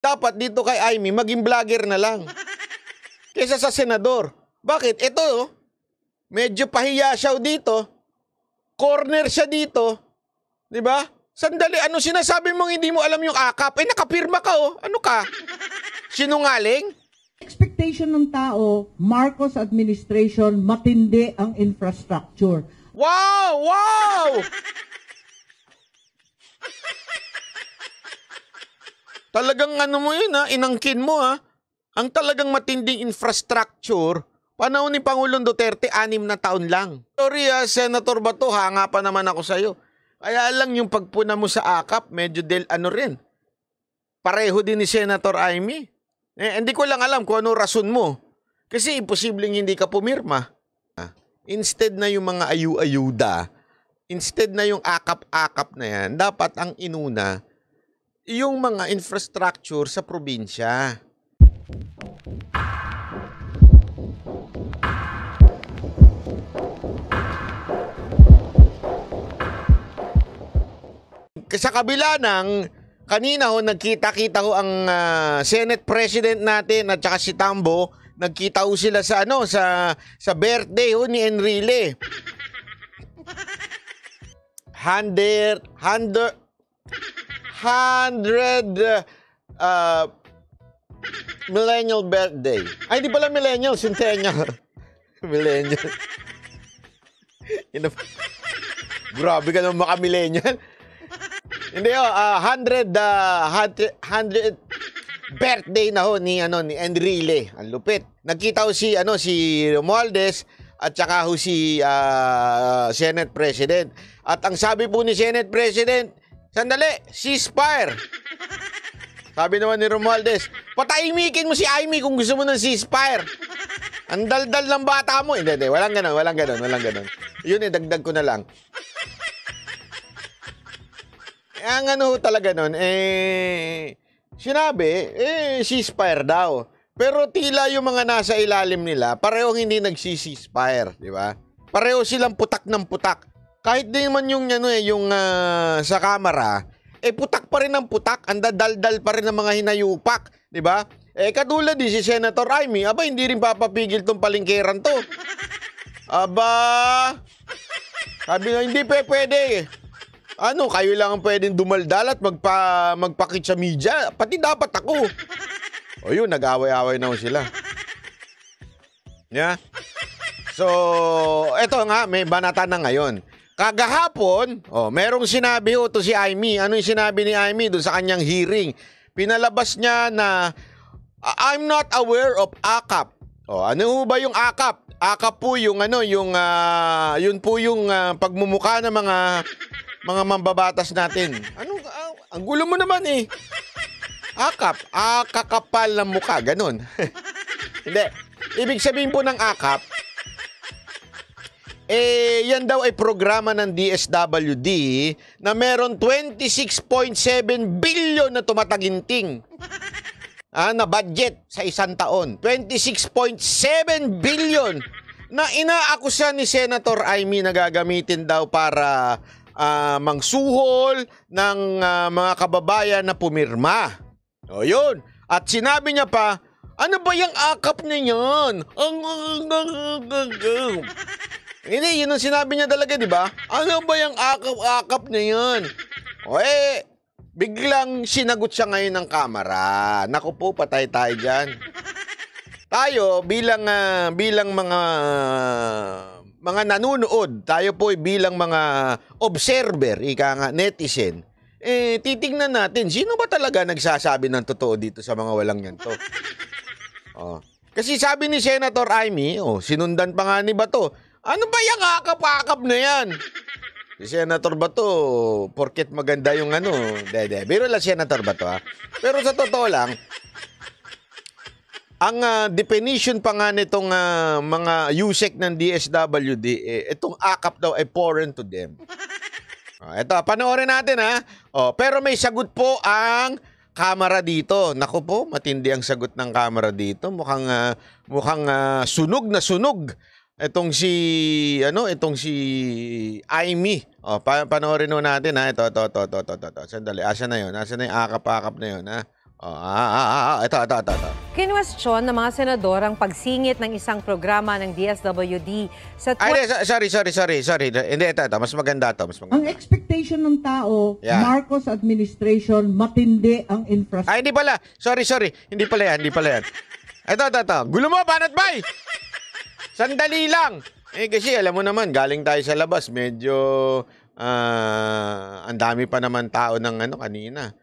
Dapat dito kay Amy, maging vlogger na lang. Kesa sa senador. Bakit? Ito, medyo pahiya siya dito. Corner siya dito. Diba? Sandali, ano sinasabi mong hindi mo alam yung akap? Eh, nakapirma ka, oh. Ano ka? Sinungaling? Expectation ng tao, Marcos administration, matindi ang infrastructure. Wow! Wow! Talagang ano mo yun, ha? Inangkin mo, ha? Ang talagang matinding infrastructure, panahon ni Pangulong Duterte, 6 na taon lang. Sorry, Senator Bato, hanga pa naman ako sa'yo. Kaya lang yung pagpuna mo sa akap, medyo ano rin. Pareho din ni Senator Amy. Hindi ko lang alam kung ano rason mo. Kasi imposibleng hindi ka pumirma. Instead na yung mga ayu-ayuda, instead na yung akap-akap na yan, dapat ang inuna, yung mga infrastructure sa probinsya. Sa kabila ng kanina ho, nagkita-kita ho ang Senate President natin at saka si Tambo, nagkita ho sila sa sa birthday ho ni Enrile. 100 millennial birthday. Ay, di pala millennial, centennial. Millennial. Grabe ka naman maka-millennial. Hindi 100 birthday na ho ni Enrile. Ang lupit. Nagkita ho si Romualdez at saka ho si Senate President. At ang sabi po ni Senate President, sandali, ceasefire. Sabi naman ni Romualdez, patahimikin mo si Amy kung gusto mo ng ceasefire. Ang daldal ng bata mo. Hindi, walang ganon. Yun, dagdag ko na lang. Ang ano talaga nun, sinabi, ceasefire daw. Pero tila yung mga nasa ilalim nila, parehong hindi nagsi-ceasefire, di ba? Pareho silang putak ng putak. Kahit din man yung sa kamera, putak pa rin ng putak, ang dadaldal pa rin ng mga hinayupak, di ba? Katulad din si Senator Amy, aba, hindi rin papapigil tong palingkeran to. Aba, sabi na, hindi pwede. Kayo lang ang pwedeng dumaldal at magpakit sa media. Pati dapat ako. O yun, nag-away-away na sila. Yeah? So, eto nga, may banata na ngayon. Kagahapon, merong sinabi to si Amy. Ano yung sinabi ni Amy doon sa kanyang hearing? Pinalabas niya na, I'm not aware of AKAP. Ano ba yung AKAP? AKAP po yung yun po yung pagmumukha ng mga mambabatas natin. Ang gulo mo naman eh. AKAP, kakapal ng mukha, ganun. Hindi. Ibig sabihin po ng AKAP, yan daw ay programa ng DSWD na meron 26.7 billion na tumataginting. Na budget sa isang taon. 26.7 billion na inaakusa ni Senator Amy na gagamitin daw para mangsuhol ng mga kababayan na pumirma. O yun. At sinabi niya pa, ano ba yung akap na yan? Hindi, yun ang sinabi niya talaga, di ba? Ano ba yung akap na yan? Biglang sinagot siya ngayon ng kamera. Naku po, patay tayo dyan. Tayo, bilang mga nanunood, tayo po bilang mga observer, ika nga, netizen, titingnan natin, sino ba talaga nagsasabi ng totoo dito sa mga walang yanto? Kasi sabi ni Senator Amy, sinundan pa nga ni Bato, ano ba yung akap-akap na yan? Si Senator Bato, porket maganda yung biro lang Senator Bato Pero sa totoo lang, ang definition pa nga nitong mga USEC ng DSWD, itong akap daw ay foreign to them. Ito, panoorin natin pero may sagot po ang kamera dito. Naku po, matindi ang sagot ng kamera dito. Mukhang sunog na sunog. Itong si Amy. Panoorin natin Ito. Sandali, asa na 'yon? Asa na yung akap-akap na 'yon Ito. Kinwestiyon ng mga senador ang pagsingit ng isang programa ng DSWD sa Sorry. Hindi, ito. Mas maganda to. Ang expectation ng tao, Yeah. Marcos administration, matindi ang infrastructure. Hindi pala. Sorry. Hindi pala yan. Ito. Gulo mo, Banat Bay! Sandali lang. Kasi alam mo naman, galing tayo sa labas. Medyo, ang dami pa naman tao ng kanina.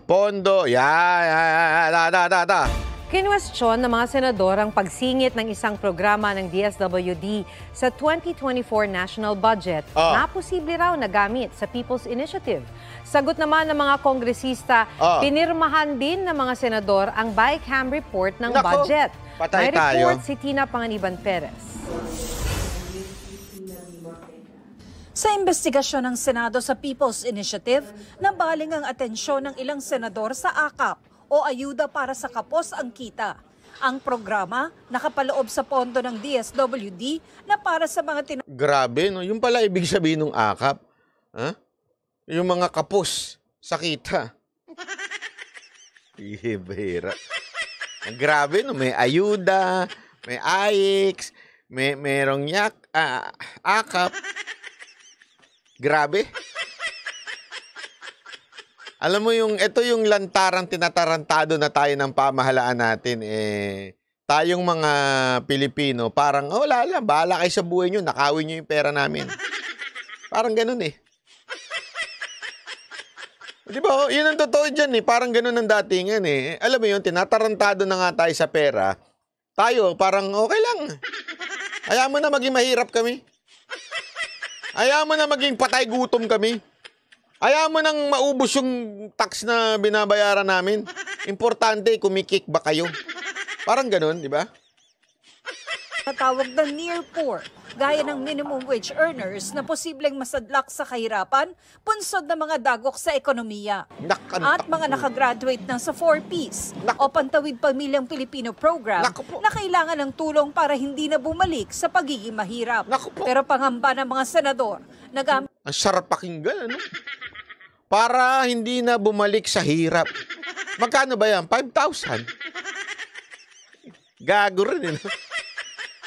Pondo. Kinwestiyon ng mga senador ang pagsingit ng isang programa ng DSWD sa 2024 national budget na posible raw nagamit sa People's Initiative. Sagot naman ng mga kongresista, pinirmahan din ng mga senador ang BICAM report ng budget. Patay May tayo. report si Tina Panganiban Perez. Sa investigasyon ng Senado sa People's Initiative, nabaling ang atensyon ng ilang senador sa AKAP o Ayuda para sa Kapos ang Kita. Ang programa nakapaloob sa pondo ng DSWD na para sa mga Grabe, no? Yung pala ibig sabihin ng akap. Yung mga kapos sa kita. Ibira. Grabe, no? May ayuda, may AIX, merong akap. Grabe. Alam mo ito yung lantarang tinatarantado na tayo ng pamahalaan natin, tayong mga Pilipino, parang, wala lang, bahala kayo sa buhay nyo, nakawin nyo yung pera namin. Parang ganun Di ba? Yun ang totoo dyan parang ganun ang datingan Alam mo yun, tinatarantado na nga tayo sa pera, tayo parang okay lang. Ayaw mo na maging mahirap kami. Ayaw mo na maging patay gutom kami. Ayaw mo nang maubos yung tax na binabayaran namin. Importante, kumikik ba kayo? Parang ganun, di ba? tawag na near poor, gaya ng minimum wage earners na posibleng masadlak sa kahirapan, punsod ng mga dagok sa ekonomiya. At mga nakagraduate na sa 4Ps o Pantawid Pamilyang Pilipino program na kailangan ng tulong para hindi na bumalik sa pagiging mahirap. Pero pangamba ng mga senador, ang sarap pakinggan, ano? Para hindi na bumalik sa hirap. Magkano ba yan? 5,000? Gago rin,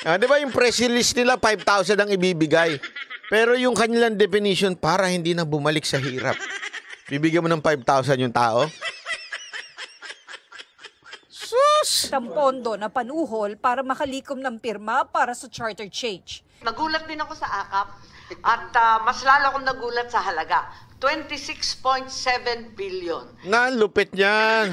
di ba yung press release nila, 5,000 ang ibibigay. Pero yung kanilang definition, para hindi na bumalik sa hirap. Bibigyan mo ng 5,000 yung tao? Sus! Ang pondo na panuhol para makalikom ng pirma para sa charter change. Nagulat din ako sa AKAP at mas lalo akong nagulat sa halaga. 26.7 billion. Lupit niyan.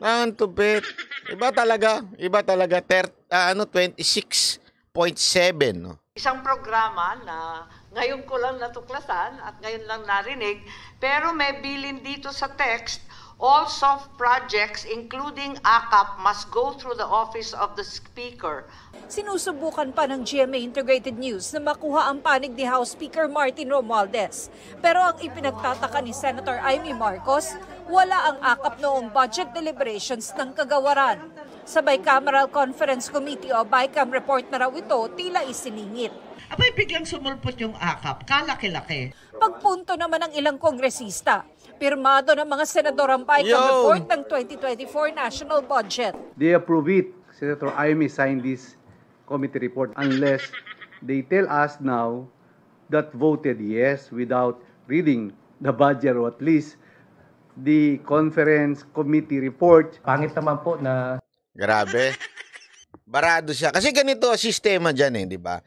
Ang tupit. Iba talaga. 26.7. No? Isang programa na ngayon ko lang natuklasan at ngayon lang narinig, pero may bilin dito sa text, all soft projects including AKAP must go through the office of the Speaker. Sinusubukan pa ng GMA Integrated News na makuha ang panig ni House Speaker Martin Romualdez. Pero ang ipinagtataka ni Senator Amy Marcos, wala ang AKAP noong budget deliberations ng kagawaran. Sa Bicameral Conference Committee o BICAM report na raw ito, tila isiningit. Abay, biglang sumulpot yung AKAP. Kalaki-laki. Pagpunto naman ng ilang kongresista, pirmado ng mga senador ang BICAM report ng 2024 national budget. They approve it. Senator Amy signed this committee report unless they tell us now that voted yes without reading the budget or at least the conference committee report. Pangit naman po na... Grabe. Barado siya. Kasi ganito ang sistema dyan di ba?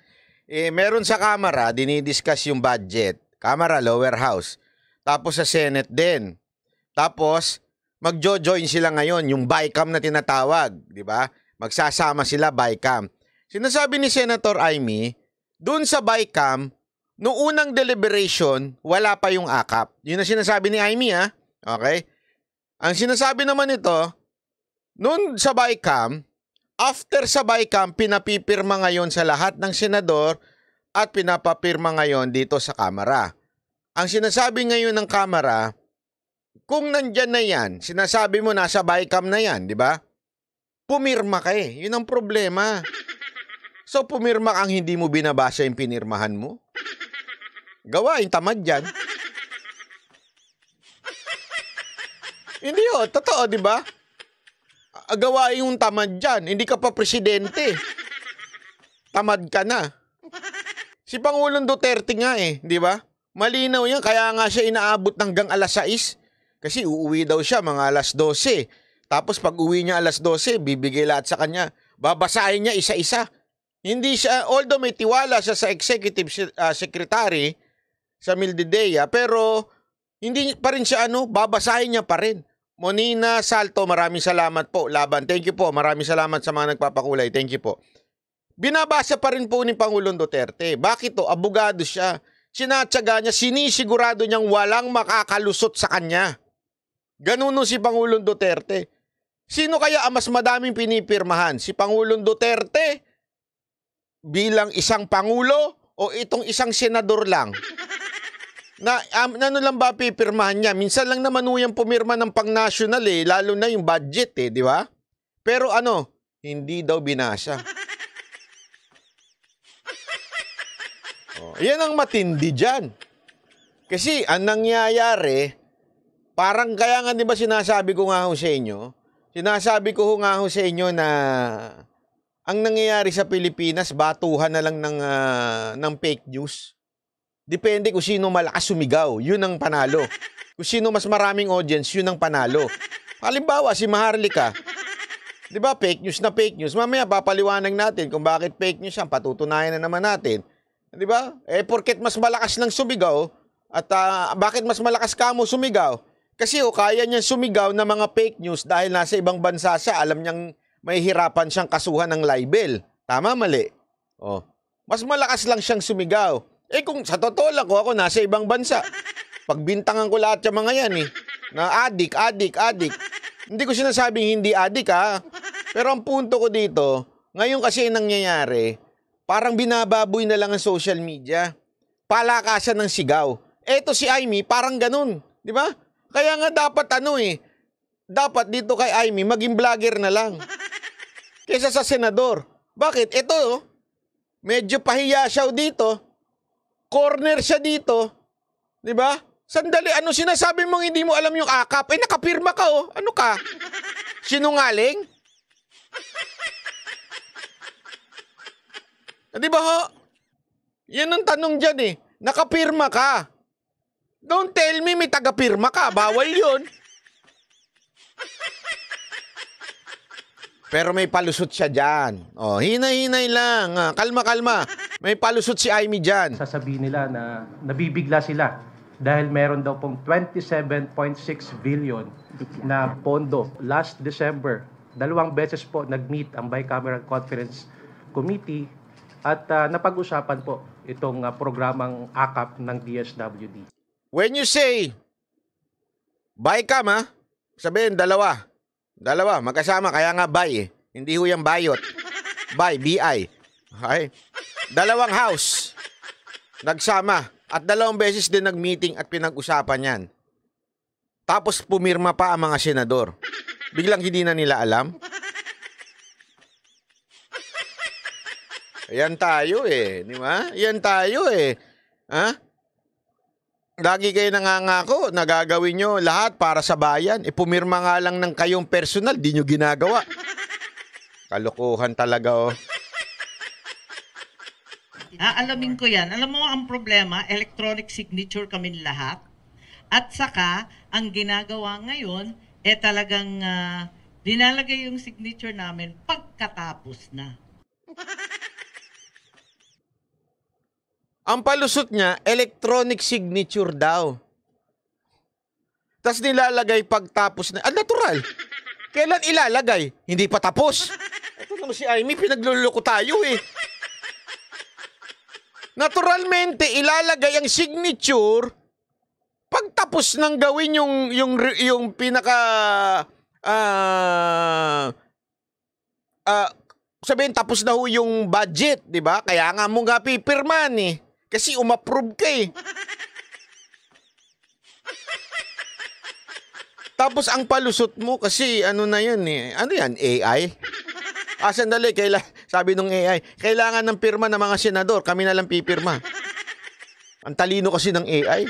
Meron sa Kamara, dinidiscuss yung budget. Kamara, lower house. Tapos sa Senate din. Tapos, magjo-join sila ngayon, yung BICAM na tinatawag. Di ba? Magsasama sila BICAM. Sinasabi ni Senator Amy, dun sa BICAM, noong unang deliberation, wala pa yung AKAP. Yun ang sinasabi ni Amy, ha? Okay? Ang sinasabi naman ito, noon sa BICAM, after sa BICAM, pinapipirma ngayon sa lahat ng senador at pinapapirma ngayon dito sa Kamara. Ang sinasabi ngayon ng Kamara, kung nandyan na yan, sinasabi mo nasa BICAM na yan, di ba? Pumirma ka Yun ang problema. So, pumirma kang hindi mo binabasa yung pinirmahan mo? Gawain tamad yan. Hindi totoo, di ba? Gawain yung tamad dyan. Hindi ka pa presidente. Tamad ka na. Si Pangulong Duterte nga di ba? Malinaw yan, kaya nga siya inaabot hanggang alas 6. Kasi uuwi daw siya mga alas 12. Tapos pag uwi niya alas 12, bibigay lahat sa kanya. Babasahin niya isa-isa. Hindi siya, although may tiwala siya sa executive secretary sa Mildedea, pero hindi pa rin siya babasahin niya pa rin. Monina Salto, maraming salamat po. Laban, thank you po. Maraming salamat sa mga nagpapakulay. Thank you po. Binabasa pa rin po ni Pangulong Duterte. Bakit abogado siya. Sinatsaga niya, sinisigurado niyang walang makakalusot sa kanya. Ganun si Pangulong Duterte. Sino kaya ang mas madaming pinipirmahan? Si Pangulong Duterte bilang isang Pangulo o itong isang senador lang? Ano lang ba pipirmahan niya? Minsan lang naman yung pumirma ng pang-national lalo na yung budget di ba? Pero hindi daw binasa. Yan ang matindi dyan. Kasi ang nangyayari, parang kaya nga di ba sinasabi ko nga sa inyo na ang nangyayari sa Pilipinas, batuhan na lang ng fake news. Depende kung sino malakas sumigaw, yun ang panalo. Kung sino mas maraming audience, yun ang panalo. Halimbawa, si Maharlika. Di ba, fake news na fake news. Mamaya, papaliwanag natin kung bakit fake news yan. Patutunayan na naman natin. Di ba? Porket mas malakas lang sumigaw, at bakit mas malakas ka mo sumigaw? Kasi kaya niyang sumigaw na mga fake news dahil nasa ibang bansa siya. Alam niyang may hirapan siyang kasuhan ng libel. Tama, mali? Mas malakas lang siyang sumigaw. Kung sa totoo lang ko, ako nasa ibang bansa. Pagbintangan ko lahat yung mga yan na adik. Hindi ko sinasabing hindi adik Pero ang punto ko dito, ngayon kasi nangyayari, parang binababoy na lang ang social media. Palakasan ng sigaw. Eto si Amy, parang ganun. Di ba? Kaya nga dapat dapat dito kay Amy, maging vlogger na lang. Kesa sa senador. Bakit? Ito, medyo pahiya siya dito. Corner siya dito. Di ba? Sandali, sinasabi mong hindi mo alam yung akap? Nakapirma ka Ano ka? Sinungaling? Di ba Yan ang tanong dyan Nakapirma ka. Don't tell me may tagapirma ka. Bawal yun. Pero may palusot siya dyan. Hinay-hinay lang. Kalma-kalma. May palusot si Amy dyan. Sasabihin nila na nabibigla sila dahil meron daw pong 27.6 billion na pondo. Last December, 2 beses po nag-meet ang Bicameral Conference Committee at napag-usapan po itong programang AKAP ng DSWD. When you say Bicam, sabihin dalawa, magkasama, kaya nga bay Hindi ho yung bayot. Bay, BI. Okay? 2 house. Nagsama. At 2 beses din nag-meeting at pinag-usapan yan. Tapos pumirma pa ang mga senador. Biglang hindi na nila alam. Yan tayo di ba? Yan tayo Ha? Lagi kayo nangangako, nagagawin nyo lahat para sa bayan. Pumirma nga lang ng kayong personal, di nyo ginagawa. Kalokohan talaga Aalamin ko yan. Alam mo ang problema, electronic signature kami lahat. At saka, ang ginagawa ngayon, talagang dinalagay yung signature namin pagkatapos na. Ang palusot niya, electronic signature daw. Tapos nilalagay pagtapos na. Natural. Kailan ilalagay? Hindi pa tapos. Ito naman si Amy, pinagluloko tayo Naturalmente, ilalagay ang signature pagtapos ng gawin yung pinaka sabihin tapos na ho yung budget, di ba? Kaya nga mo nga pipirman kasi umapprove ka Tapos ang palusot mo kasi ano na yan Ano yan? AI? Sandali, sabi nung AI, kailangan ng pirma ng mga senador, kami na lang pipirma. Ang talino kasi ng AI.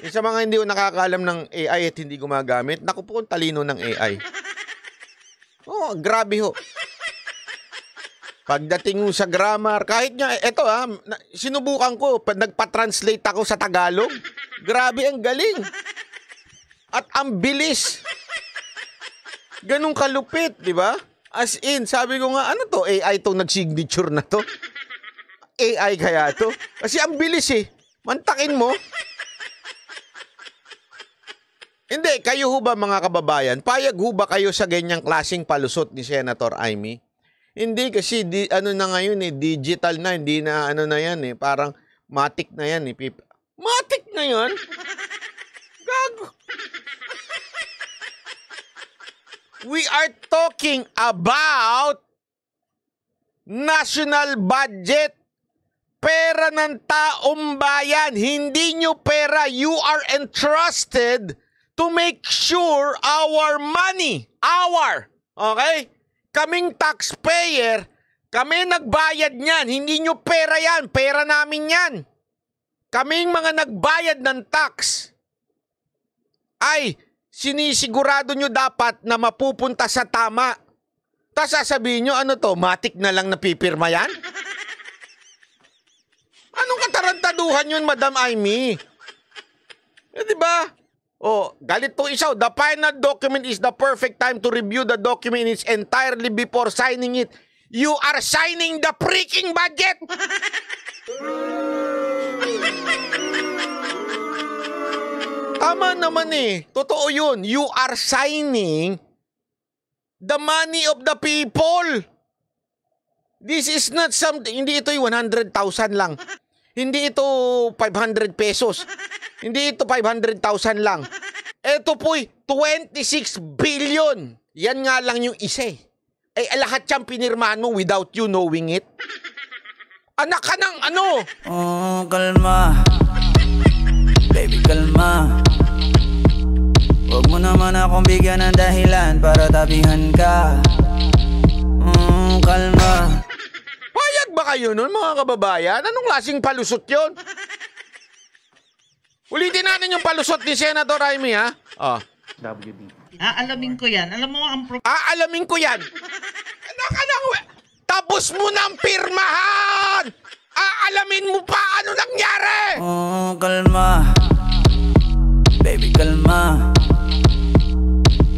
Sa mga hindi ko nakakaalam ng AI at hindi gumagamit, naku po, ang talino ng AI. Oh, grabe ho. Pagdating mo sa grammar, kahit nga, eto sinubukan ko, nagpa-translate ako sa Tagalog. Grabe, ang galing. At ang bilis. Ganun kalupit, di ba? As in, sabi ko nga, ano to? AI to nag-signature na to? AI kaya to? Kasi ang bilis eh. Mantakin mo. Hindi, kayo ho ba mga kababayan? Payag ho ba kayo sa ganyang klaseng palusot ni Senator Amy? Hindi kasi, ano na ngayon eh, digital na, hindi na ano na yan eh. Parang matic na yan eh. Matic na yan? Gago. We are talking about national budget. Pera ng taong bayan. Hindi nyo pera. You are entrusted to make sure our money, okay? Kaming taxpayer, kami nagbayad niyan. Hindi nyo pera yan. Pera namin yan. Kaming mga nagbayad ng tax ay sinisigurado nyo dapat na mapupunta sa tama. Tapos sasabihin nyo, ano to, matic na lang napipirma yan? Anong katarantaduhan yun, Madam Amy? Diba? Oh, galit tong isa. The final document is the perfect time to review the document in its entirely before signing it. You are signing the freaking budget! Tama naman eh. Totoo yun. You are signing the money of the people. This is not something, hindi ito 100,000 lang. Hindi ito 500 pesos. Hindi ito 500,000 lang. Ito po'y 26 billion. Yan nga lang yung isa eh. Lahat siyang pinirmahan mo without you knowing it. Anak ka ng ano? Oh, kalma. Baby, kalma. Huwag mo naman akong bigyan ng dahilan para tabihan ka. Kalma. Payag ba kayo nun, mga kababayan? Anong klaseng palusot yun? Ulitin natin yung palusot ni Senator Amy, ha? Oh. WD. Aalamin ko yan. Alam mo ang aalamin ko yan. Tapos mo nang pirmahan! Aalamin mo pa ano nangyari! Oh, kalma. Baby, kalma.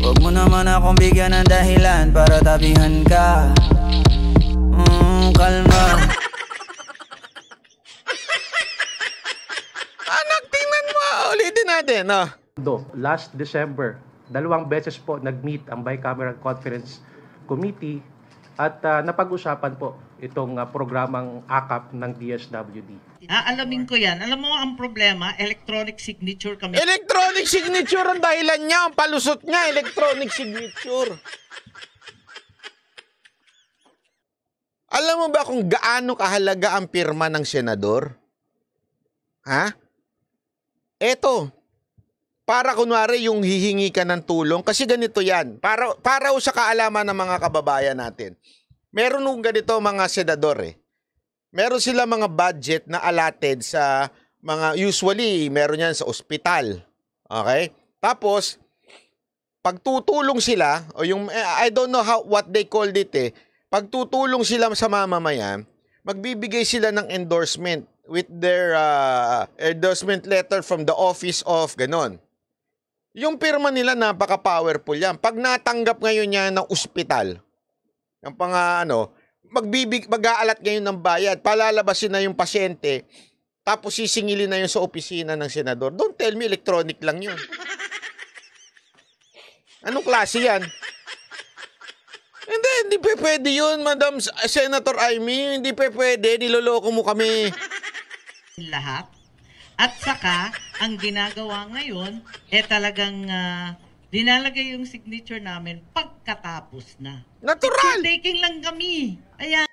Huwag mo naman akong bigyan ng dahilan para tabihan ka. Kalma. Anak, tingnan mo. Ulitin natin, Last December, 2 beses po nag-meet ang Bicameral Conference Committee at napag-usapan po itong programang AKAP ng DSWD. Aalamin ko yan. Alam mo ang problema, electronic signature kami. Electronic signature ang dahilan niya. Ang palusot niya, electronic signature. Alam mo ba kung gaano kahalaga ang pirma ng senador? Ha? Eto. Para kunwari yung hihingi ka ng tulong. Kasi ganito yan. Para sa kaalaman ng mga kababayan natin. Meron nung ganito mga senador eh. Meron sila mga budget na allotted sa mga, usually, meron yan sa ospital. Okay? Tapos, pagtutulong sila, o yung, I don't know what they called it eh, pagtutulong sila sa mamamayan, magbibigay sila ng endorsement with their endorsement letter from the office of ganon. Yung pirma nila napaka-powerful yan. Pag natanggap ngayon yan ng ospital, yung mag-aalat ngayon ng bayad, palalabasin na yung pasyente, tapos sisingilin na yun sa opisina ng senador. Don't tell me electronic lang yun. Anong klase yan? Hindi pwede yun, Madam Senator Amy. Hindi pwede. Niloloko mo kami. Lahat. At saka, ang ginagawa ngayon, talagang dinalagay yung signature namin pagkatapos na. Natural! Taking lang kami. Ayan.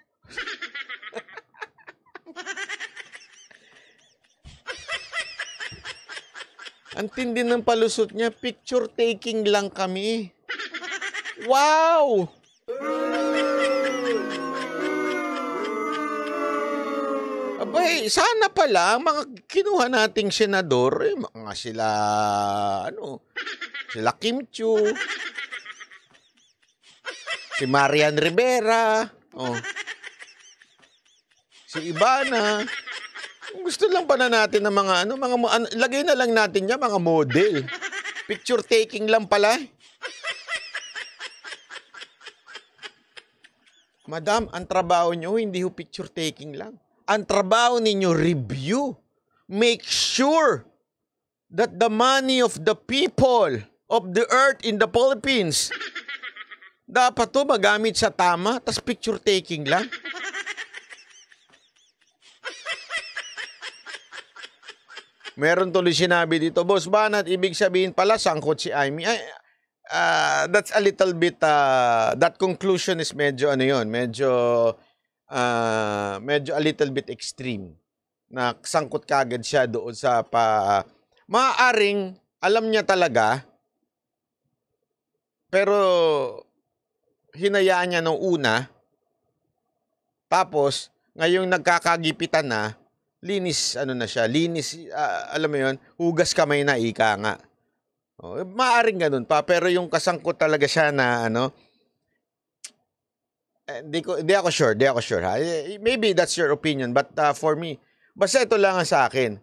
Ang tindi ng palusot niya, picture taking lang kami. Wow! Abay, sana pala mga kinuha nating senador, mga sila, sila Kim Chiu, si Marian Rivera, si Ivana. Gusto lang pa na natin ng mga lagay na lang natin niya, mga model. Picture taking lang pala. Madam, ang trabaho nyo, hindi ho picture taking lang. Ang trabaho ninyo, review. Make sure that the money of the people of the earth in the Philippines, dapat to magamit sa tama, tas picture taking lang. Meron tuloy sinabi dito, Boss Banat, ibig sabihin pala, sangkot si Amy. That's a little bit, that conclusion is medyo medyo a little bit extreme. Na sangkot kagad siya doon sa maaaring alam niya talaga, pero hinayaan niya nung una, tapos ngayong nagkakagipitan na, linis, alam mo yun, hugas kamay na, ika nga. Maaring ganun pa, pero yung kasangkot talaga siya na, di ako sure, ha? Maybe that's your opinion, but for me, basta ito lang ang sa akin.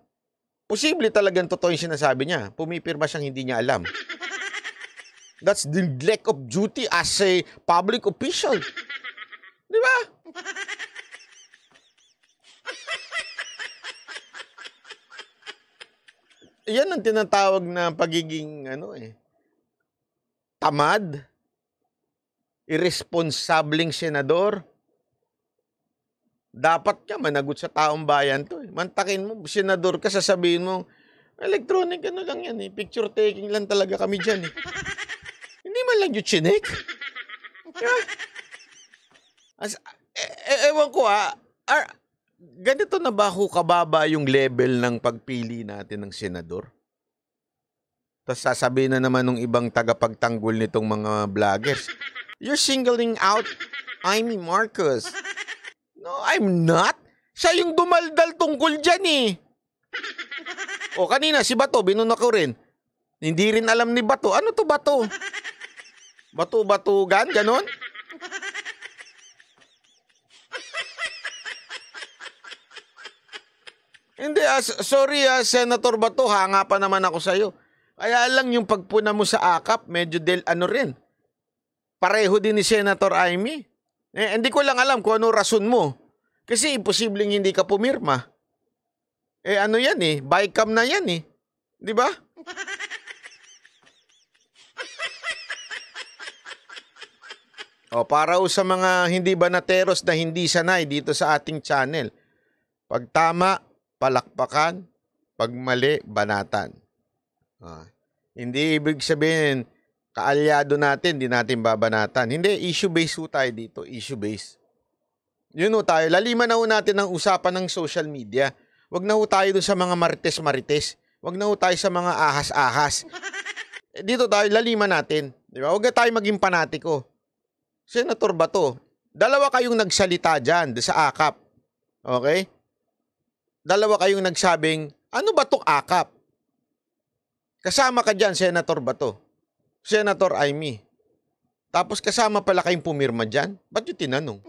Posible talagang totoo yung sinasabi niya. Pumipirma siyang hindi niya alam. That's the neglect of duty as a public official. Di ba? Yan ang tinatawag na pagiging tamad, irresponsableng senador. Dapat ka managot sa taong bayan to. Mantakin mo, senador ka, sasabihin mo, electronic lang yan picture taking lang talaga kami dyan Hindi man lang yung chinek. Ewan ko ganito na ba kababa yung level ng pagpili natin ng senador? Tapos sasabihin na naman ng ibang tagapagtanggol nitong mga vloggers, you're singling out Amy Marcos. No, I'm not. Siya yung dumaldal tungkol dyan kanina si Bato, binuna ko rin. Hindi rin alam ni Bato. Ano to Bato? Bato-batugan? Ganon? Hindi, sorry Senator Bato, hanga pa naman ako sa'yo. Kaya lang yung pagpuna mo sa AKAP, medyo rin. Pareho din ni Senator Amy. Hindi ko lang alam kung ano rason mo. Kasi imposibleng hindi ka pumirma. Bycam na yan Di ba? Para sa mga hindi banateros na hindi sanay dito sa ating channel. Pag tama, palakpakan. Pag mali, banatan. Hindi ibig sabihin, kaalyado natin, di natin babanatan. Hindi, issue-based tayo dito. Issue-based. Yun tayo. Laliman na natin ang usapan ng social media. Wag na tayo dun sa mga marites-marites. Wag na tayo sa mga ahas-ahas. Dito tayo, laliman natin. Di ba? Wag na tayo maging panatiko. Senator Bato, dalawa kayong nagsalita dyan sa AKAP. Okay? Dalawa kayong nagsabing, ano ba itong AKAP? Kasama ka dyan, Senator Bato. Senator Amy. Tapos kasama pala kayong pumirma dyan? Ba't yung tinanong?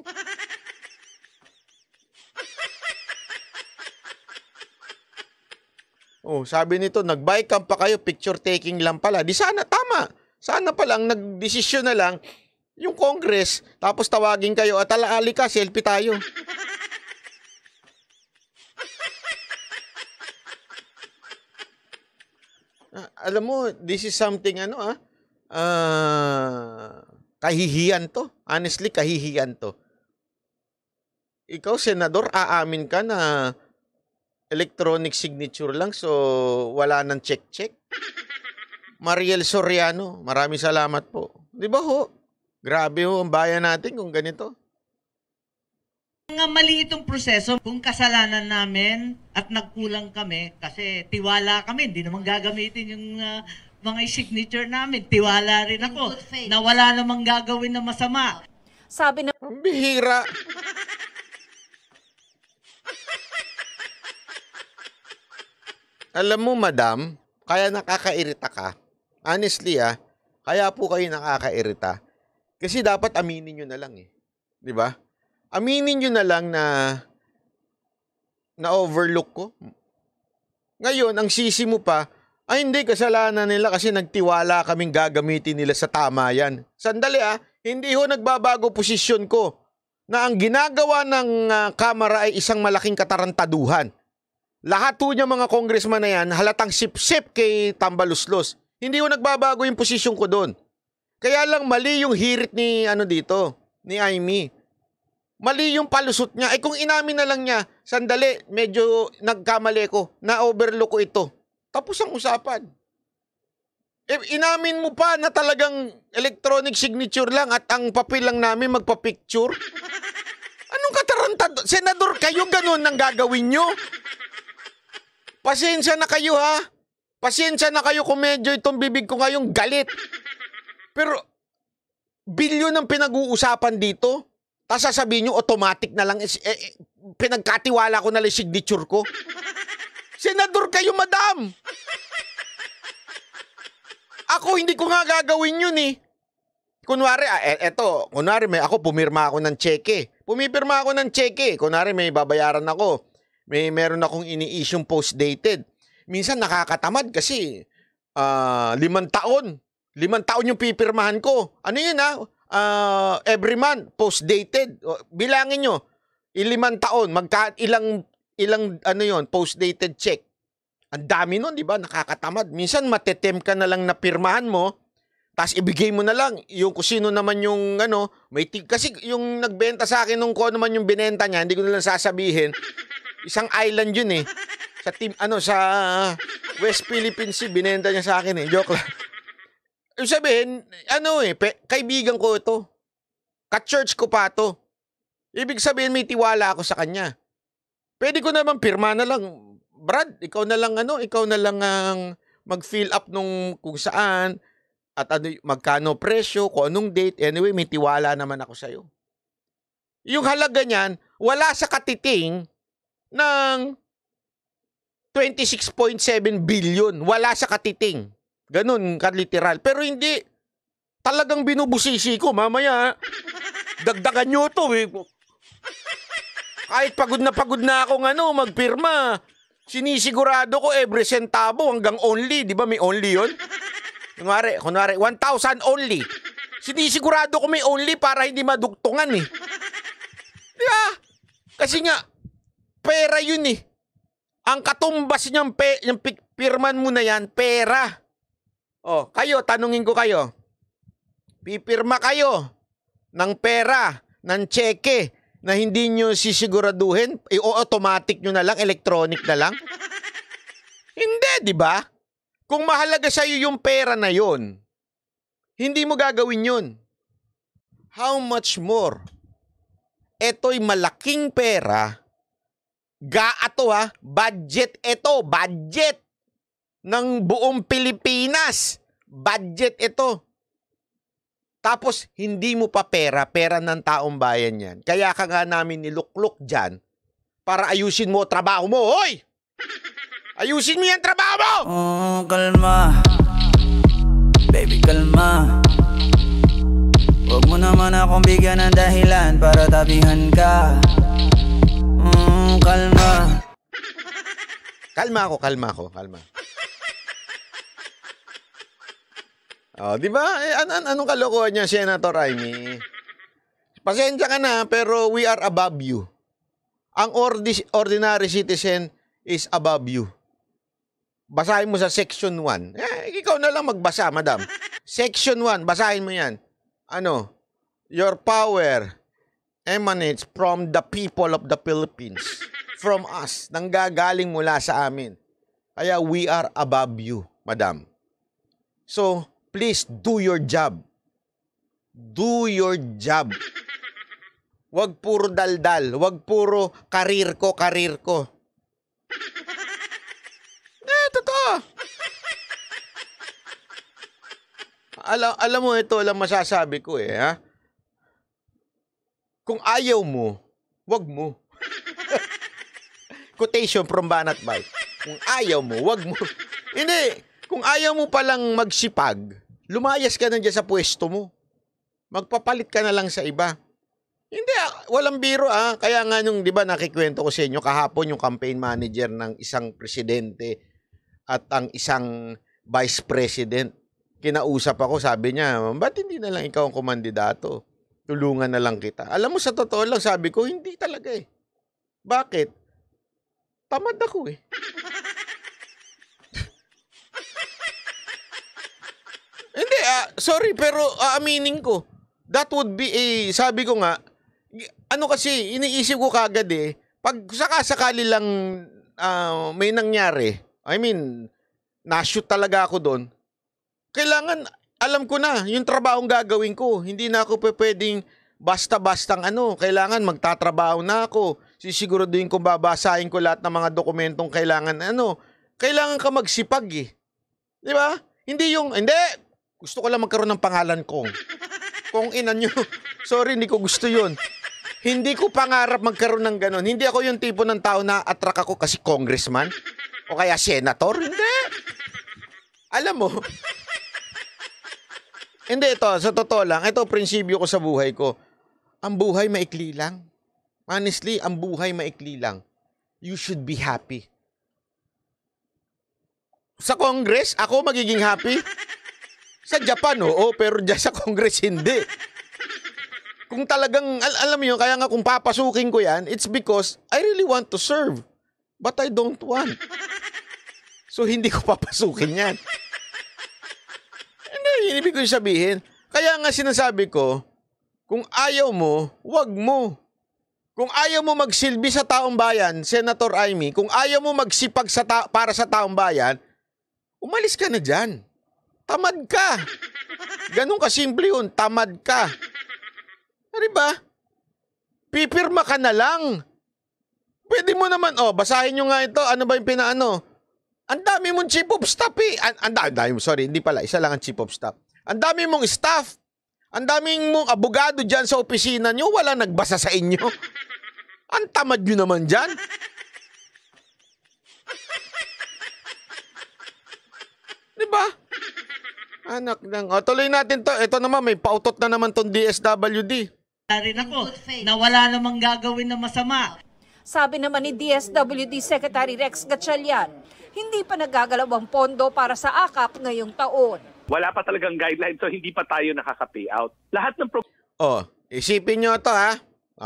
Sabi nito, nag-bycam pa kayo, picture taking lang pala. Di sana, tama. Sana palang nagdesisyon na lang yung Congress, tapos tawagin kayo at alaali ka, selfie tayo. Alam mo, this is something kahihiyan to. Honestly, kahihiyan to. Ikaw, senador, aamin ka na electronic signature lang, so wala nang check-check. Mariel Soriano, maraming salamat po. Di ba Grabe ang bayan natin kung ganito. Nga mali itong proseso, kung kasalanan namin at nagkulang kami, kasi tiwala kami, hindi naman gagamitin yung mga signature namin. Tiwala rin ako na wala namang gagawin na masama. Sabi na... Ang bihira. Alam mo, madam, kaya nakakairita ka. Honestly, kaya po kayo nakakairita. Kasi dapat aminin nyo na lang eh. Di ba? Aminin nyo na lang na overlook ko. Ngayon, ang sisi mo pa, ay hindi, kasalanan nila kasi nagtiwala kaming gagamitin nila sa tama yan. Sandali hindi ho nagbabago posisyon ko na ang ginagawa ng Kamara ay isang malaking katarantaduhan. Lahat ho niya mga congressman na yan, halatang sip-sip kay Tambaluslos. Hindi ho nagbabago yung posisyon ko doon. Kaya lang mali yung hirit ni ni Amy. Mali yung palusot niya. Kung inamin na lang niya, sandali, medyo nagkamali ko, na-overlook ko ito. Tapos ang usapan. Inamin mo pa na talagang electronic signature lang at ang papel lang namin magpa-picture. Anong katarantado? Senador, kayo ganun ang gagawin nyo? Pasensya na kayo Pasensya na kayo kung medyo itong bibig ko ngayong galit. Pero, bilyon ang pinag-uusapan dito. Tapos sasabihin nyo, automatic na lang, pinagkatiwala ko na lang signature ko. Senador kayo, madam! Ako, hindi ko nga gagawin yun eh. Kunwari, ako pumirma ako ng cheque. Pumipirma ako ng cheque. Kunwari, may babayaran ako. Meron akong ini-issue post-dated. Minsan nakakatamad kasi 5 taon. 5 taon yung pipirmahan ko. Ano yun every month, post-dated. Bilangin nyo, 5 taon, ilang post-dated check. Ang dami nun, di ba? Nakakatamad. Minsan matetempt ka na lang na pirmahan mo, tapos ibigay mo na lang yung kung sino naman yung kasi yung nagbenta sa akin nung kung ano man yung binenta niya, hindi ko na lang sasabihin. Isang island yun eh. Sa sa West Philippine Sea, binenta niya sa akin eh. Joke lang. Ibig sabihin, kaibigan ko ito. Ka-church ko pa ito. Ibig sabihin, may tiwala ako sa kanya. Pwede ko naman pirma na lang. Brad, ikaw na lang ang mag-fill up nung kung saan at magkano presyo, kung anong date. Anyway, may tiwala naman ako sa'yo. Yung halaga niyan, wala sa katiting ng 26.7 billion. Wala sa katiting. Ganun, kaliteral. Pero hindi, talagang binubusisi ko. Mamaya, dagdagan nyo to eh. Kahit pagod na akong magpirma, sinisigurado ko every centavo hanggang only. Di ba may only yun? Kunwari, 1,000 only. Sinisigurado ko may only para hindi madugtungan eh. Yeah. Kasi nga, pera yun eh. Ang katumbas niyang yung pirman mo na yan, pera. Kayo, tanungin ko kayo. Pipirma kayo ng pera, ng cheque, na hindi nyo sisiguraduhin, automatic nyo na lang, electronic na lang? Hindi, di ba? Kung mahalaga sa'yo yung pera na yon, hindi mo gagawin yun. How much more? Eto'y malaking pera. Budget ito, budget ng buong Pilipinas. Budget ito. Tapos, hindi mo pa pera ng taong bayan yan. Kaya ka nga namin nilukluk dyan para ayusin mo trabaho mo. Hoy! Ayusin mo yan trabaho mo! Kalma. Baby, kalma. Huwag mo naman akong bigyan ng dahilan para tabihan ka. Kalma. Kalma ako. Di ba? Anong kalokohan niya, Senator Amy? Pasensya ka na, pero we are above you. Ang ordinary citizen is above you. Basahin mo sa Section 1. Ikaw na lang magbasa, madam. Section 1, basahin mo yan. Your power emanates from the people of the Philippines. From us. Nanggagaling mula sa amin. Kaya we are above you, madam. So, please do your job. Do your job. Wag puro daldal. Wag puro karir ko. Totoo. Alam mo, ito lang masasabi ko ha? Kung ayaw mo, wag mo. Quotation from Banat Bay. Kung ayaw mo, wag mo. Hindi. Kung ayaw mo palang magsipag, lumayas ka na dyan sa pwesto mo. Magpapalit ka na lang sa iba. Hindi, walang biro Kaya nga nung, di ba, nakikwento ko sa inyo kahapon yung campaign manager ng isang presidente at ang isang vice president. Kinausap ako, sabi niya, ba't hindi na lang ikaw ang kumandidato? Tulungan na lang kita. Alam mo, sa totoo lang, sabi ko, hindi talaga eh. Bakit? Tamad ako eh. Hindi, sorry, pero aaminin ko, that would be sabi ko nga, ano kasi, iniisip ko kagad eh, pag sakasakali lang may nangyari, I mean, na-shoot talaga ako doon, kailangan, alam ko na, yung trabahong gagawin ko, hindi na ako pwedeng basta-bastang kailangan magtatrabaho na ako, sisiguraduhin ko babasahin ko lahat ng mga dokumentong kailangan, kailangan ka magsipag eh. Di ba? Hindi, gusto ko lang magkaroon ng pangalan kong. Kung ina nyo, sorry, hindi ko gusto yun. Hindi ko pangarap magkaroon ng ganon. Hindi ako yung tipo ng tao na attract ako kasi congressman o kaya senator. Hindi. Alam mo, hindi ito, sa totoo lang, ito prinsipyo ko sa buhay ko. Ang buhay maikli lang. Honestly, ang buhay maikli lang. You should be happy. Sa Congress, ako magiging happy. Sa Japan, oo, pero dyan sa Congress, hindi. Kung talagang, alam mo yun, kaya nga kung papasukin ko yan, it's because I really want to serve. But I don't want. So, hindi ko papasukin yan. Hindi, ibig ko sabihin. Kaya nga sinasabi ko, kung ayaw mo, wag mo. Kung ayaw mo magsilbi sa taong bayan, Senator Amy, kung ayaw mo magsipag para sa taong bayan, umalis ka na dyan. Tamad ka. Ganun kasimple yun, tamad ka. Diba? Pipirma ka na lang. Pwede mo naman, basahin nyo nga ito, ano ba yung pinaano? Ang dami mong chief of staff eh. Sorry, hindi pala, isa lang ang chief of staff. Ang dami mong staff. Ang daming mong abogado dyan sa opisina nyo, wala nagbasa sa inyo. Ang tamad nyo naman dyan. Diba? Anak ng... tuloy natin to. Ito naman, may pautot na naman tong DSWD. Rin ako, na wala namang gagawin na masama. Sabi naman ni DSWD Secretary Rex Gatchalian, hindi pa nagagalaw ang pondo para sa AKAP ngayong taon. Wala pa talagang guidelines, so hindi pa tayo nakaka-payout. Lahat ng isipin nyo ito ha.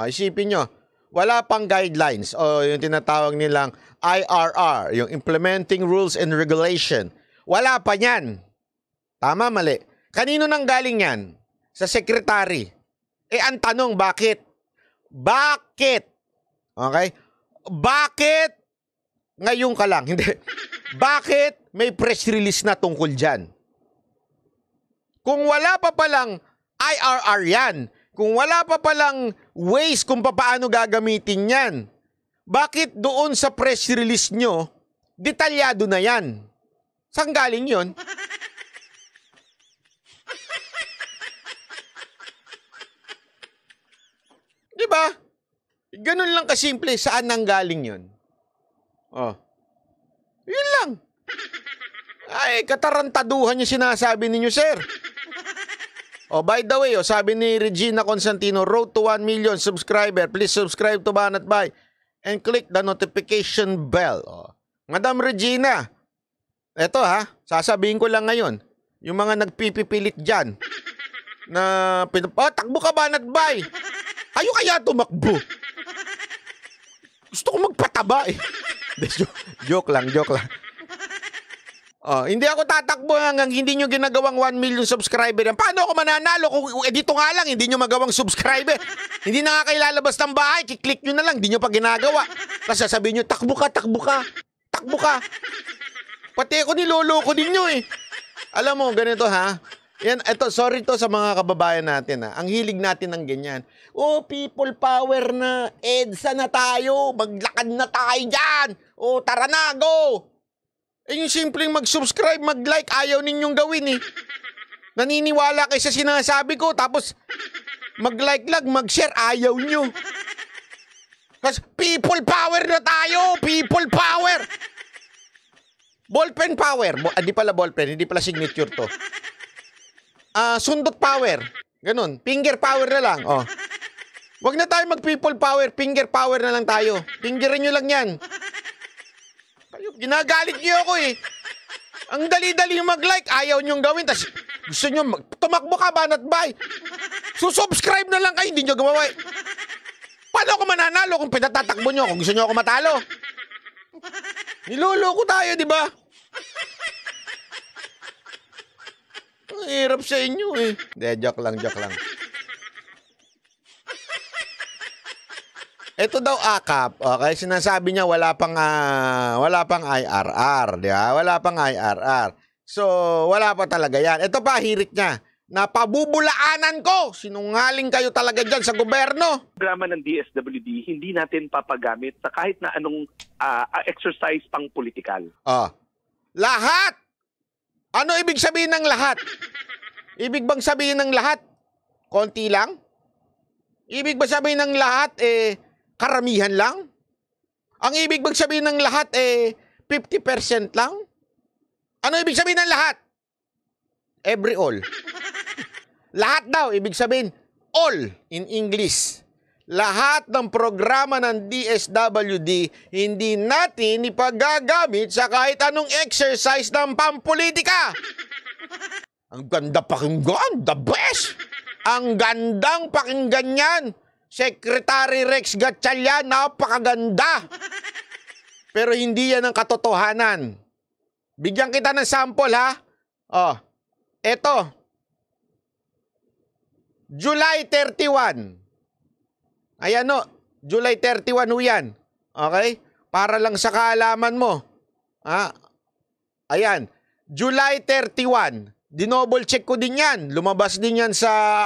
Isipin nyo. Wala pang guidelines o yung tinatawag nilang IRR, yung Implementing Rules and Regulation. Wala pa yan. Tama, mali. Kanino nang galing yan? Sa secretary. Ang tanong, bakit? Bakit? Okay? Bakit? Ngayon ka lang. Hindi. Bakit may press release na tungkol dyan? Kung wala pa palang IRR yan, kung wala pa palang ways kung paano gagamitin yan, bakit doon sa press release nyo, detalyado na yan? Saan galing yun? Diba? Ganun lang kasimple. Saan nang galing yun? Yun lang. Ay, katarantaduhan yung sinasabi ninyo, sir. By the way, sabi ni Regina Constantino, road to 1 million subscriber. Please subscribe to Banat Bay and click the notification bell. Madam Regina, eto sasabihin ko lang ngayon, yung mga nagpipipilit dyan, na, takbo ka Banat Bay. Kayo kaya tumakbo? Gusto ko magpataba eh. Joke lang. Hindi ako tatakbo hanggang hindi nyo ginagawang 1 million subscriber yan. Paano ako mananalo kung dito nga lang hindi nyo magawang subscriber? Hindi na nga kayo lalabas ng bahay, kiklik nyo na lang, hindi nyo pa ginagawa. Kasi sasabihin nyo, takbo ka. Pati ako niloloko ninyo eh. Alam mo, ganito yan, sorry to sa mga kababayan natin Ang hilig natin ng ganyan. People power na. EDSA na tayo. Maglakad na tayo dyan. Tara na, go. Yung simpleng mag-subscribe, mag-like, ayaw ninyong gawin eh. Naniniwala kayo sa sinasabi ko, tapos mag-like lang, mag-share, ayaw nyo. Kasi people power na tayo. People power. Ballpen power. Hindi pala ballpen, hindi pala signature to. Sundot power. Ganun. Finger power na lang. Oh. Wag na tayo mag-people power. Finger power na lang tayo. Fingerin nyo lang yan. Ginagalit nyo ako eh. Ang dali-dali mag-like. Ayaw nyong gawin. Tas gusto nyo tumakbo ka banat bay. Susubscribe na lang kayo. Hindi nyo gumawa. Paano ako mananalo kung pinatatakbo nyo? Kung gusto nyo ako matalo. Niloloko tayo, di ba? Ang hirap sa inyo eh. Hindi, joke lang. Ito daw AKAP, okay? Sinasabi niya wala pang IRR, di ba? Wala pang IRR. So, wala pa talaga yan. Ito pa, hirit niya. Napabubulaanan ko. Sinungaling kayo talaga dyan sa gobyerno. Programa ng DSWD, hindi natin papagamit sa kahit na anong exercise pang politikal. Lahat! Ano ibig sabihin ng lahat? Ibig bang sabihin ng lahat? Konti lang? Ibig ba sabihin ng lahat, karamihan lang? Ang ibig bang sabihin ng lahat, 50% lang? Ano ibig sabihin ng lahat? Every all. Lahat daw, ibig sabihin, all in English. Lahat ng programa ng DSWD, hindi natin ipagagamit sa kahit anong exercise ng pampolitika. Ang ganda pakinggan, the best. Ang gandang pakinggan yan. Secretary Rex Gatchalian, napakaganda. Pero hindi yan ang katotohanan. Bigyan kita ng sample, ha? Eto. July 31. Ayan o, July 31 ho yan. Okay? Para lang sa kaalaman mo. Ayan, July 31. Dinoble check ko din yan. Lumabas din yan sa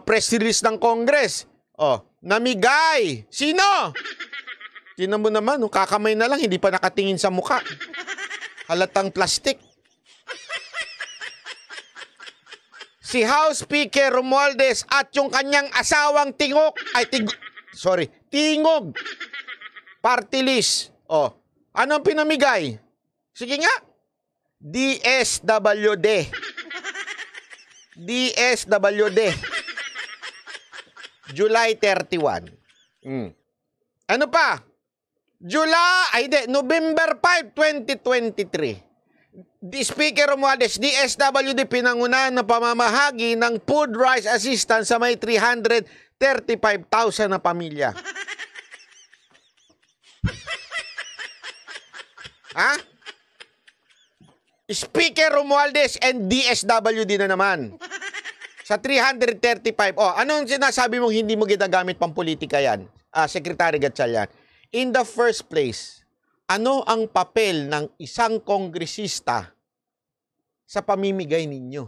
press release ng Congress. Namigay. Sino? Sino mo naman, kakamay na lang, hindi pa nakatingin sa mukha. Halatang plastic. Si House Speaker Romualdez at yung kanyang asawang Tingog. Party list. Anong pinamigay? Sige nga. DSWD. DSWD. July 31. Ano pa? November 5, 2023. Speaker Romualdez, DSWD pinangunahan na pamamahagi ng food rice assistance sa may 335,000 na pamilya. Speaker Romualdez and DSWD na naman. Sa 335. Anong sinasabi mong hindi mo ginagamit pang politika yan? Secretary Gatchalian. In the first place, ano ang papel ng isang kongresista sa pamimigay ninyo?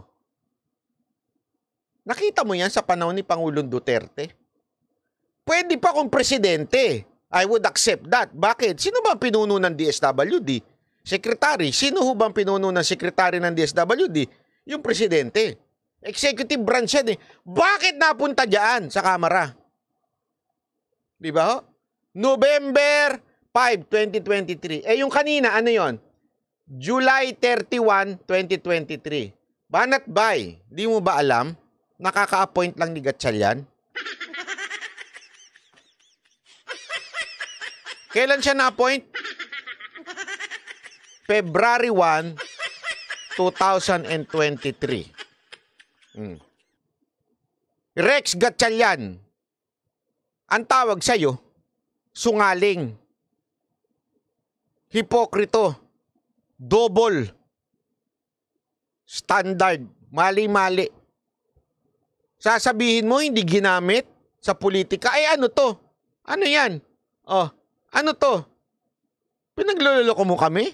Nakita mo yan sa panahon ni Pangulong Duterte? Pwede pa kung presidente. I would accept that. Bakit? Sino ba ang pinuno ng DSWD? Secretary. Sino ho ba ang pinuno ng secretary ng DSWD? Yung presidente. Executive branch yan eh. Bakit napunta dyan sa Kamara? Di ba? November 5, 2023. Yung kanina, ano yon? July 31, 2023. Banat bay, di mo ba alam? Nakaka-appoint lang ni Gatchalian. Kailan siya na-appoint? February 1, 2023. Rex Gatchalian. Ang tawag sa'yo, sungaling. Hipokrito. Double. Standard. Mali-mali. Sasabihin mo hindi ginamit sa politika. Ano to? Ano yan? Ano to? Pinagluloko mo kami?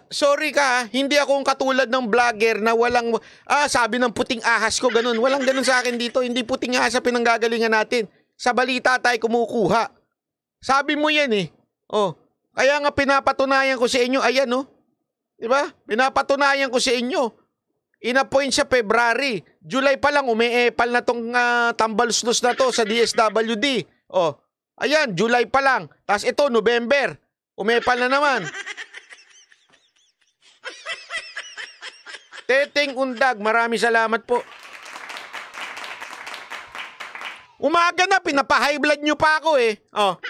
Sorry ka, hindi akong katulad ng vlogger na walang, sabi ng puting ahas ko, ganun. Walang ganun sa akin dito. Hindi puting ahas sa pinanggagalingan natin. Sa balita tayo kumukuha. Sabi mo yan eh. Kaya nga pinapatunayan ko sa inyo, ayan Diba? Pinapatunayan ko sa inyo. Inappoint siya February. July pa lang, umiepal na tong tambalslos na to sa DSWD. Ayan, July pa lang. Tapos ito, November. Umepal na naman. Teteng Undag, maraming salamat po. Umaga na, pinapa-high blood nyo pa ako eh. Oh.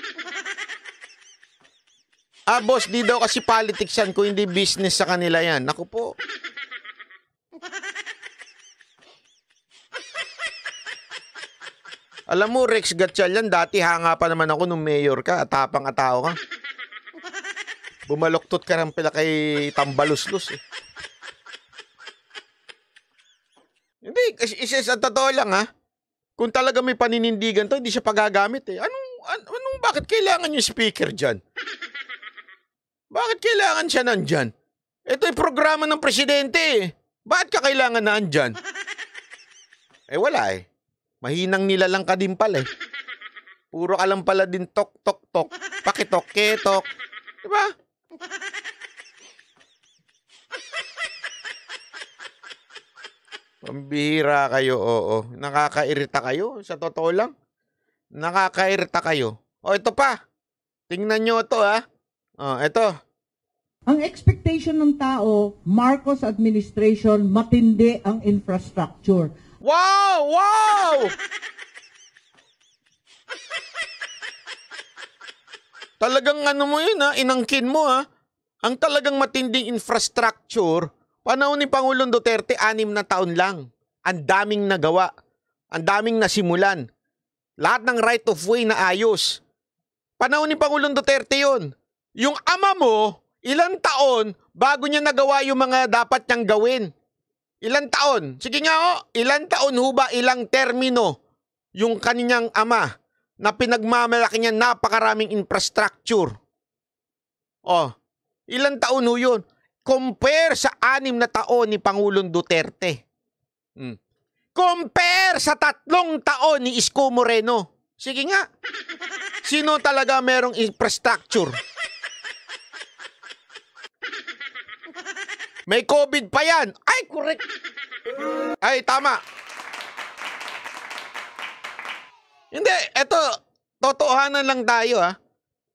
Boss, di daw kasi politics yan kung hindi business sa kanila yan. Naku po. Alam mo, Rex Gatchalian, dati hanga pa naman ako nung mayor ka, atapang atao ka. Bumaloktot ka rin pala kay Tambaluslos eh. Hindi, isa sa totoo lang ha. Kung talaga may paninindigan to, hindi siya pagagamit eh. Bakit kailangan yung speaker dyan? Bakit kailangan siya nandyan? Ito yung programa ng presidente eh. Bakit ka kailangan na andyan? Wala eh. Mahinang nilalang ka din pala eh. Puro ka lang pala din tok, tok, tok. Pakitok, ketok. Diba? Pambihira kayo, oo. Nakakairita kayo, sa totoo lang. Nakakairita kayo. Ito pa. Tingnan nyo ito ha. Ito. Ang expectation ng tao, Marcos administration, matindi ang infrastructure. Wow! Wow! Talagang mo yun ha, inangkin mo ha. Ang talagang matinding infrastructure, panahon ni Pangulong Duterte, 6 na taon lang. Ang daming nagawa. Ang daming nasimulan. Lahat ng right of way na ayos. Panahon ni Pangulong Duterte yun. Yung ama mo, ilang taon bago niya nagawa yung mga dapat niyang gawin? Ilang taon? Sige nga ilang taon ho ba, ilang termino yung kanyang ama na pinagmamalaki niya napakaraming infrastructure? Ilang taon ho yun? Compare sa 6 na taon ni Pangulong Duterte. Compare sa 3 taon ni Isko Moreno. Sige nga. Sino talaga merong infrastructure? May COVID pa yan. Ay, correct. Ay, tama. Hindi, eto, totohanan lang tayo ha.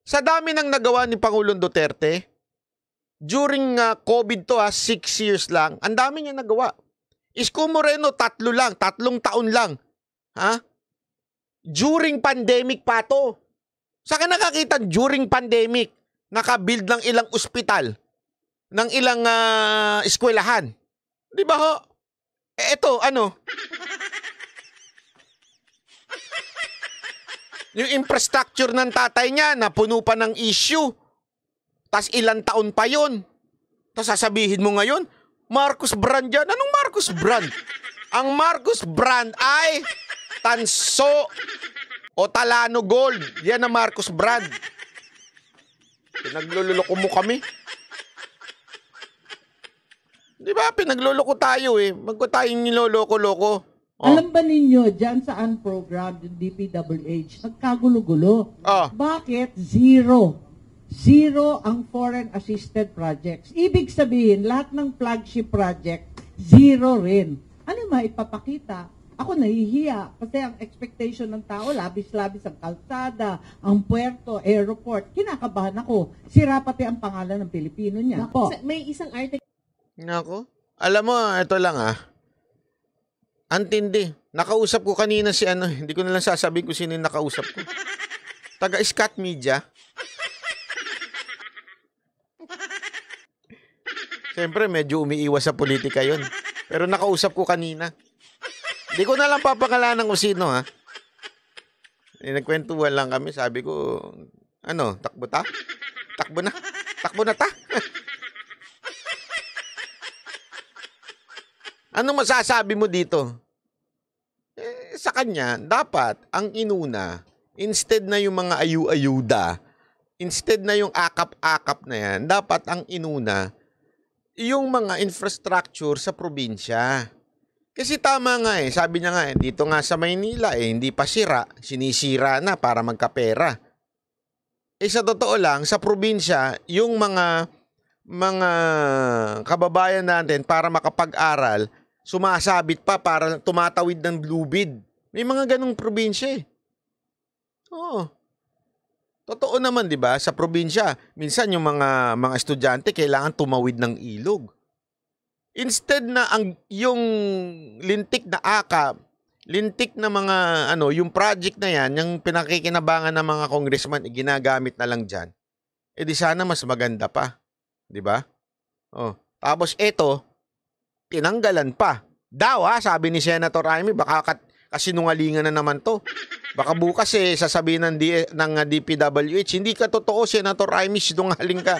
Sa dami ng nagawa ni Pangulong Duterte, during COVID to 6 years lang, ang dami niya nagawa. Isko Moreno, 3 taon lang. Ha? During pandemic pa to. Saan ka nakakita during pandemic? Nakabuild ng ilang ospital, ng ilang eskwelahan. Di ba ho? Eto, yung infrastructure ng tatay niya na puno pa ng issue. Tas ilang taon pa yun. Tas sasabihin mo ngayon, Marcos Brand yan. Anong Marcos Brand? Ang Marcos Brand ay Tanso o Talano Gold. Yan ang Marcos Brand. Pinagluloko mo kami. Di ba? Pinagluloko tayo eh. Magko tayong niloloko-loko. Alam ba ninyo, dyan sa unprogrammed yung DPWH, nagkagulo-gulo. Bakit? Zero ang foreign assisted projects. Ibig sabihin, lahat ng flagship project, zero rin. Ano maipapakita? Ako nahihiya kasi ang expectation ng tao, labis-labis ang kalsada, ang puerto, airport. Kinakabahan ako. Sira pati ang pangalan ng Pilipino niya. Nako. May isang article. Nako. Alam mo, ito lang Antindi. Nakausap ko kanina si hindi ko na lang sasabihin kung sino yung nakausap ko. Taga Scat Media. Siyempre, medyo umiiwas sa politika yun. Pero nakausap ko kanina. Hindi ko na lang papakalanan kung sino, ha? Nagkwentuhan lang kami. Sabi ko, takbo ta? Takbo na. Takbo na ta? Anong masasabi mo dito? Sa kanya, dapat ang inuna, instead na yung mga ayu-ayuda, instead na yung akap-akap na yan, dapat ang inuna, yung mga infrastructure sa probinsya. Kasi tama nga sabi niya nga dito nga sa Maynila hindi pa sira, sinisira na para magkapera. Sa totoo lang, sa probinsya, yung mga kababayan natin para makapag-aral, sumasabit pa para tumatawid ng lubid. May mga ganong probinsya Oo. Totoo naman, 'di ba? Sa probinsya, minsan yung mga estudyante kailangan tumawid ng ilog. Instead na yung lintik na AKAP, lintik na mga yung project na yan, yung pinakikinabangan ng mga congressman, ginagamit na lang diyan. Di sana mas maganda pa, 'di ba? Oh, tapos ito, tinanggalan pa. Daw sabi ni Senator Amy, baka kasinungalingan na naman 'to. Baka bukas sasabihin ng DPWH, hindi ka totoo, Senator Amy, sinungaling ka.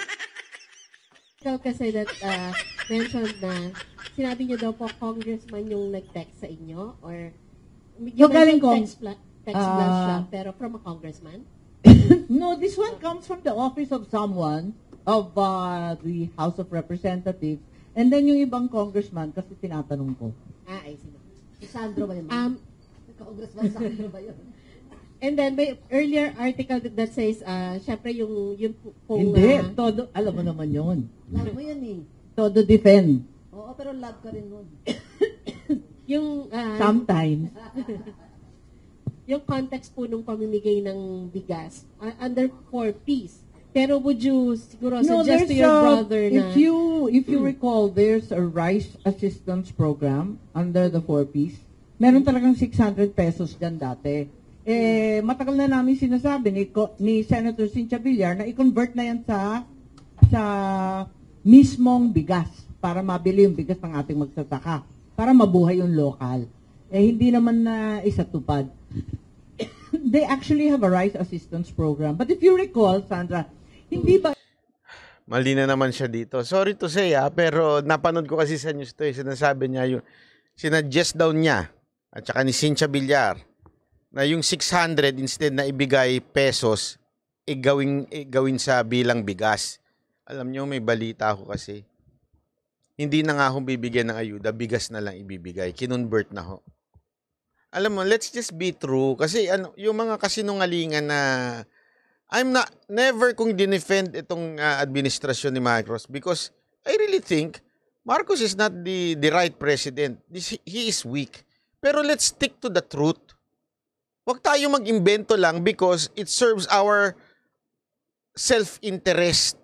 Kasi that mentioned na sinabi niyo daw po congressman yung nag-text sa inyo or yung text blast siya, pero from a congressman? No, this one comes from the office of someone of the House of Representatives, and then yung ibang congressman kasi tinatanong ko. I see. Si Sandro ba yun? Congressman Sandro ba yun? And then may earlier article that says, syempre yung pong... Hindi, todo, alam mo naman yun. Love mo yun eh. Todo defend. Oo, pero love ka rin nun. Yung... Sometimes. Yung context po nung pamimigay ng bigas, under 4Ps. Pero would you siguro suggest to your brother na... If you recall, there's a rice assistance program under the 4Ps. Meron talagang 600 pesos dyan dati. Matagal na namin sinasabi ni Senator Cynthia Villar na i-convert na yan sa mismong bigas para mabili yung bigas ng ating magsasaka, para mabuhay yung local. Hindi naman na isatupad. They actually have a rice assistance program. But if you recall, Sandra, hindi ba... Mali na naman siya dito. Sorry to say pero napanood ko kasi sa news to sinasabi niya sinuggest daw niya at saka ni Cynthia Villar na yung 600 instead na ibigay pesos, gawin sa bilang bigas. Alam nyo, may balita ako kasi. Hindi na nga akong bibigyan ng ayuda, bigas na lang ibibigay. Kinonvert na ho. Alam mo, let's just be true. Kasi yung mga kasinungalingan na never kong dinefend itong administrasyon ni Marcos because I really think Marcos is not the right president. He is weak. Pero let's stick to the truth. Huwag tayo mag-imbento lang because it serves our self-interest.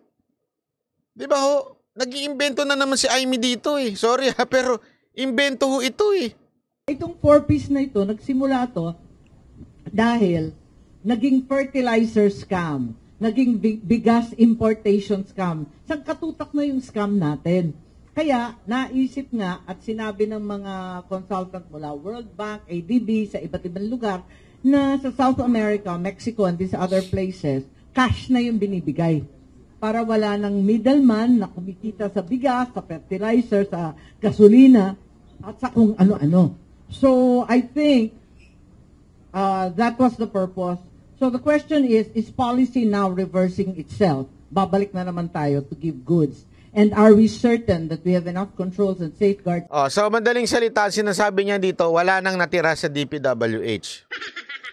Di ba ho? Nag-iimbento na naman si Amy dito Sorry pero imbento ho ito Itong 4Ps na ito, nagsimula to dahil naging fertilizer scam, naging bigas importation scam. Sang katutak na yung scam natin. Kaya naisip nga at sinabi ng mga consultant mula World Bank, ADB, sa iba't ibang lugar, na sa South America, Mexico, and these other places, cash na yung binibigay. Para wala ng middleman na kumikita sa bigas, sa fertilizer, sa gasolina, at sa kung ano-ano. So, I think that was the purpose. So, the question is policy now reversing itself? Babalik na naman tayo to give goods. And are we certain that we have enough controls and safeguards? So, madaling salita, sinasabi niya dito, wala nang natira sa DPWH.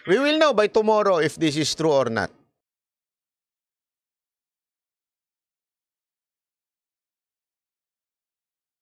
We will know by tomorrow if this is true or not.